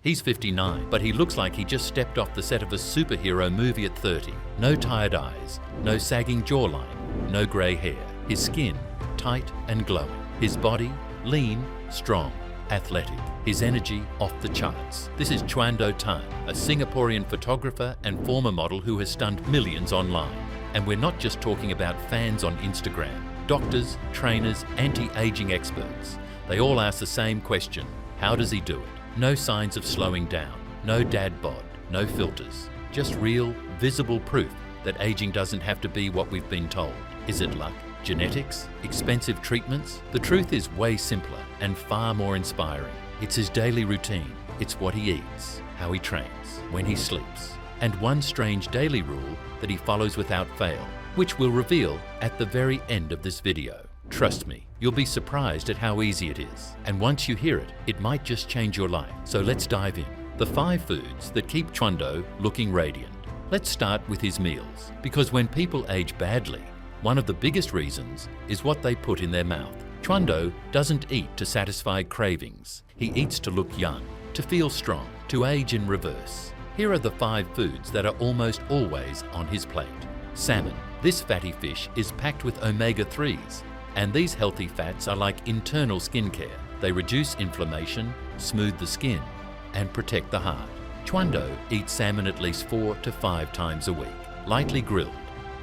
He's 59, but he looks like he just stepped off the set of a superhero movie at 30. No tired eyes, no sagging jawline, no grey hair. His skin, tight and glowing. His body, lean, strong, athletic. His energy, off the charts. This is CHUANDO TAN, a Singaporean photographer and former model who has stunned millions online. And we're not just talking about fans on Instagram. Doctors, trainers, anti-aging experts. They all ask the same question: how does he do it? No signs of slowing down, no dad bod, no filters. Just real, visible proof that aging doesn't have to be what we've been told. Is it luck? Genetics? Expensive treatments? The truth is way simpler and far more inspiring. It's his daily routine. It's what he eats, how he trains, when he sleeps, and one strange daily rule that he follows without fail, which we'll reveal at the very end of this video. Trust me, you'll be surprised at how easy it is. And once you hear it, it might just change your life. So let's dive in. The 5 foods that keep CHUANDO looking radiant. Let's start with his meals, because when people age badly, one of the biggest reasons is what they put in their mouth. CHUANDO doesn't eat to satisfy cravings. He eats to look young, to feel strong, to age in reverse. Here are the 5 foods that are almost always on his plate. Salmon. This fatty fish is packed with omega-3s, and these healthy fats are like internal skincare. They reduce inflammation, smooth the skin, and protect the heart. CHUANDO eats salmon at least 4 to 5 times a week. Lightly grilled,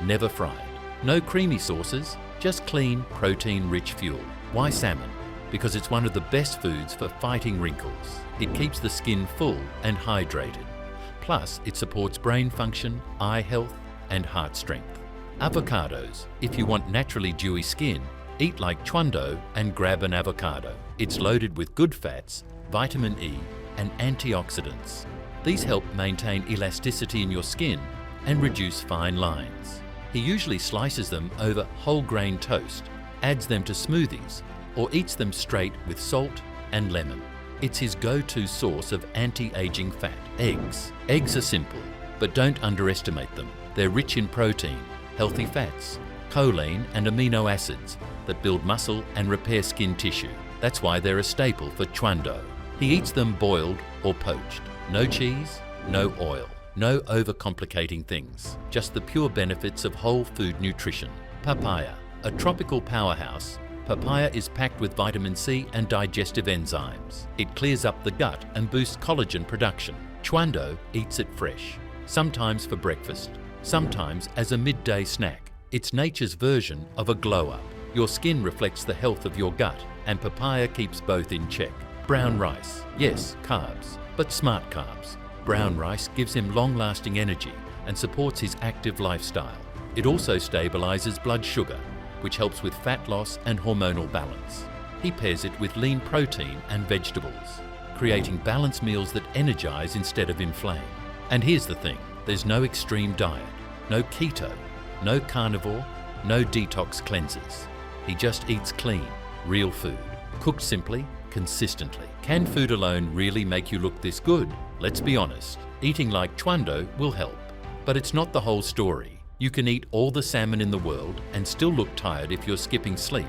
never fried. No creamy sauces, just clean, protein-rich fuel. Why salmon? Because it's one of the best foods for fighting wrinkles. It keeps the skin full and hydrated. Plus, it supports brain function, eye health, and heart strength. Avocados. If you want naturally dewy skin, eat like CHUANDO and grab an avocado. It's loaded with good fats, vitamin E, and antioxidants. These help maintain elasticity in your skin and reduce fine lines. He usually slices them over whole grain toast, adds them to smoothies, or eats them straight with salt and lemon. It's his go-to source of anti-aging fat. Eggs. Eggs are simple, but don't underestimate them. They're rich in protein, healthy fats, choline and amino acids that build muscle and repair skin tissue. That's why they're a staple for CHUANDO. He eats them boiled or poached. No cheese, no oil, no overcomplicating things. Just the pure benefits of whole food nutrition. Papaya. A tropical powerhouse, papaya is packed with vitamin C and digestive enzymes. It clears up the gut and boosts collagen production. CHUANDO eats it fresh, sometimes for breakfast, sometimes as a midday snack. It's nature's version of a glow-up. Your skin reflects the health of your gut, and papaya keeps both in check. Brown rice. Yes, carbs, but smart carbs. Brown rice gives him long-lasting energy and supports his active lifestyle. It also stabilizes blood sugar, which helps with fat loss and hormonal balance. He pairs it with lean protein and vegetables, creating balanced meals that energize instead of inflame. And here's the thing, there's no extreme diet, no keto, no carnivore, no detox cleanses. He just eats clean, real food, cooked simply, consistently. Can food alone really make you look this good? Let's be honest, eating like CHUANDO will help. But it's not the whole story. You can eat all the salmon in the world and still look tired if you're skipping sleep,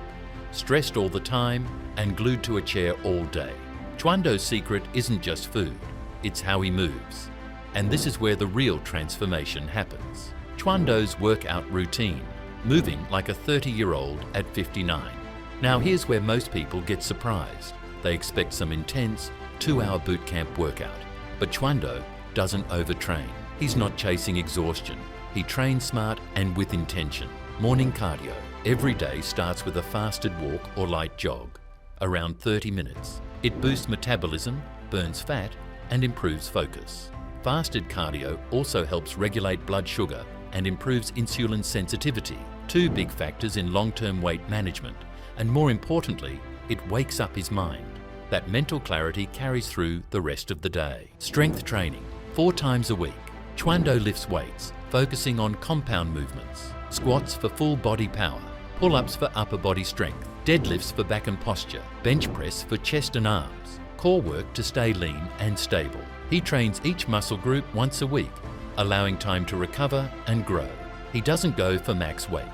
stressed all the time, and glued to a chair all day. CHUANDO's secret isn't just food, it's how he moves. And this is where the real transformation happens. CHUANDO's workout routine, moving like a 30-year-old at 59. Now here's where most people get surprised. They expect some intense, 2-hour boot camp workout. But CHUANDO doesn't overtrain. He's not chasing exhaustion. He trains smart and with intention. Morning cardio. Every day starts with a fasted walk or light jog, around 30 minutes. It boosts metabolism, burns fat, and improves focus. Fasted cardio also helps regulate blood sugar and improves insulin sensitivity, 2 big factors in long-term weight management. And more importantly, it wakes up his mind. That mental clarity carries through the rest of the day. Strength training, 4 times a week. CHUANDO lifts weights, focusing on compound movements. Squats for full body power, pull-ups for upper body strength, deadlifts for back and posture, bench press for chest and arms, core work to stay lean and stable. He trains each muscle group once a week, allowing time to recover and grow. He doesn't go for max weight.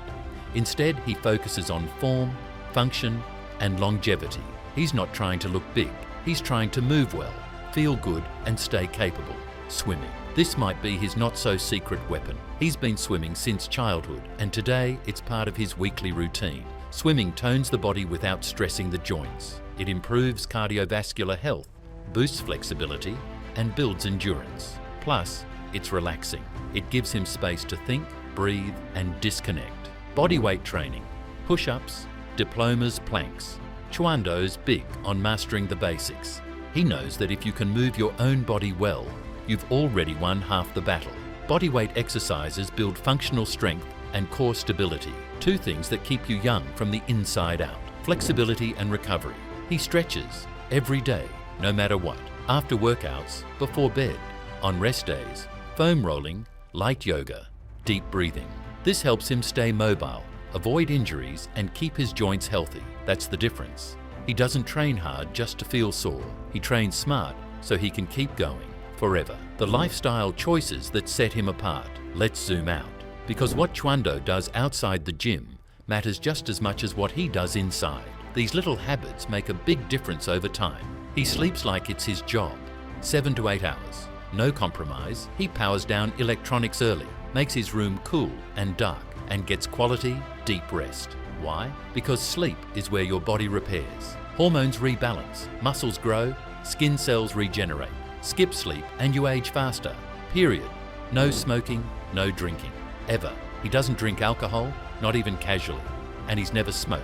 Instead, he focuses on form, function, and longevity. He's not trying to look big, he's trying to move well, feel good and stay capable. Swimming. This might be his not-so-secret weapon. He's been swimming since childhood, and today it's part of his weekly routine. Swimming tones the body without stressing the joints. It improves cardiovascular health, boosts flexibility, and builds endurance. Plus, it's relaxing. It gives him space to think, breathe, and disconnect. Bodyweight training. Push-ups, diplomas, planks. Chuando's big on mastering the basics. He knows that if you can move your own body well, you've already won half the battle. Bodyweight exercises build functional strength and core stability, two things that keep you young from the inside out. Flexibility and recovery. He stretches every day, no matter what. After workouts, before bed, on rest days, foam rolling, light yoga, deep breathing. This helps him stay mobile, avoid injuries, and keep his joints healthy. That's the difference. He doesn't train hard just to feel sore. He trains smart so he can keep going forever. The lifestyle choices that set him apart. Let's zoom out. Because what Chuando does outside the gym matters just as much as what he does inside. These little habits make a big difference over time. He sleeps like it's his job, 7 to 8 hours. No compromise. He powers down electronics early, makes his room cool and dark, and gets quality, deep rest. Why? Because sleep is where your body repairs. Hormones rebalance, muscles grow, skin cells regenerate. Skip sleep and you age faster. Period. No smoking, no drinking. Ever. He doesn't drink alcohol, not even casually. And he's never smoked.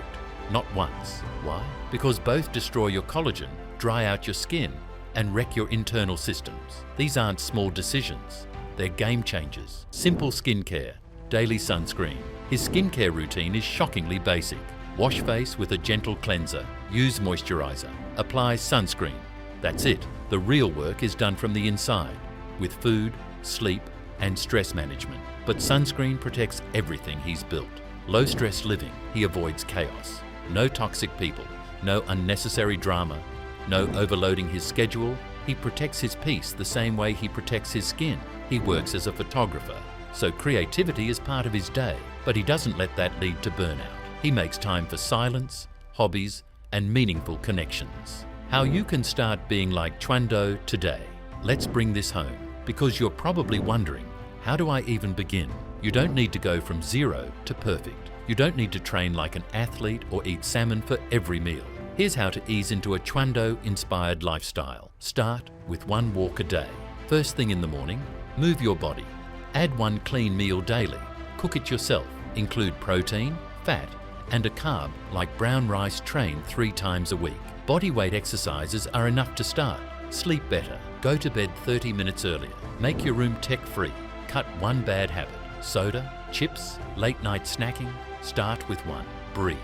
Not once. Why? Because both destroy your collagen, dry out your skin, and wreck your internal systems. These aren't small decisions. They're game changers. Simple skincare. Daily sunscreen. His skincare routine is shockingly basic. Wash face with a gentle cleanser. Use moisturizer. Apply sunscreen. That's it. The real work is done from the inside, with food, sleep, and stress management. But sunscreen protects everything he's built. Low-stress living. He avoids chaos. No toxic people. No unnecessary drama. No overloading his schedule. He protects his peace the same way he protects his skin. He works as a photographer, so creativity is part of his day, but he doesn't let that lead to burnout. He makes time for silence, hobbies, and meaningful connections. How you can start being like Chuando today. Let's bring this home, because you're probably wondering, how do I even begin? You don't need to go from 0 to perfect. You don't need to train like an athlete or eat salmon for every meal. Here's how to ease into a Chuando-inspired lifestyle. Start with 1 walk a day. First thing in the morning, move your body. Add 1 clean meal daily. Cook it yourself. Include protein, fat, and a carb like brown rice trained 3 times a week. Bodyweight exercises are enough to start. Sleep better. Go to bed 30 minutes earlier. Make your room tech-free. Cut 1 bad habit. Soda, chips, late-night snacking. Start with 1. Breathe.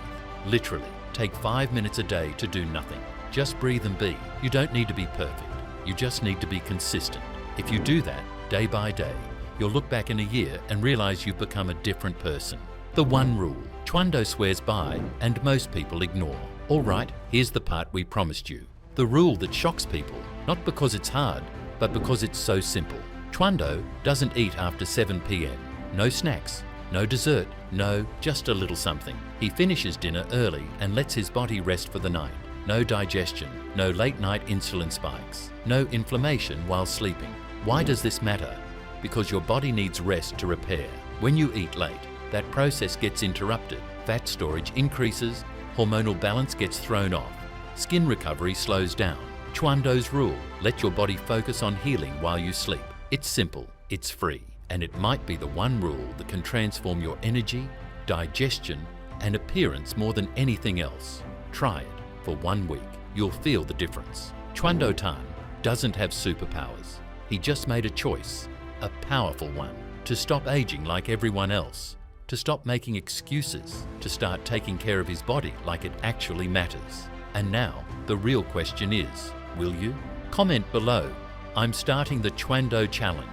Literally. Take 5 minutes a day to do nothing. Just breathe and be. You don't need to be perfect. You just need to be consistent. If you do that, day by day, you'll look back in a year and realize you've become a different person. The 1 rule. Chuando swears by and most people ignore. All right, here's the part we promised you. The rule that shocks people, not because it's hard, but because it's so simple. Chuando doesn't eat after 7 p.m. No snacks, no dessert, no, just a little something. He finishes dinner early and lets his body rest for the night. No digestion, no late-night insulin spikes, no inflammation while sleeping. Why does this matter? Because your body needs rest to repair. When you eat late, that process gets interrupted. Fat storage increases, hormonal balance gets thrown off. Skin recovery slows down. Chuando's rule, let your body focus on healing while you sleep. It's simple, it's free, and it might be the 1 rule that can transform your energy, digestion, and appearance more than anything else. Try it for 1 week. You'll feel the difference. Chuando Tan doesn't have superpowers. He just made a choice, a powerful one, to stop aging like everyone else, to stop making excuses, to start taking care of his body like it actually matters. And now, the real question is, will you? Comment below. I'm starting the Chuando Challenge.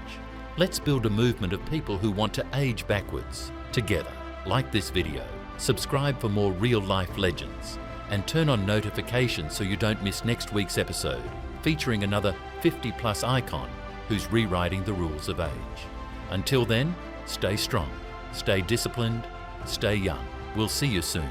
Let's build a movement of people who want to age backwards, together. Like this video, subscribe for more real-life legends, and turn on notifications so you don't miss next week's episode, featuring another 50-plus icon who's rewriting the rules of age. Until then, stay strong, stay disciplined, stay young. We'll see you soon.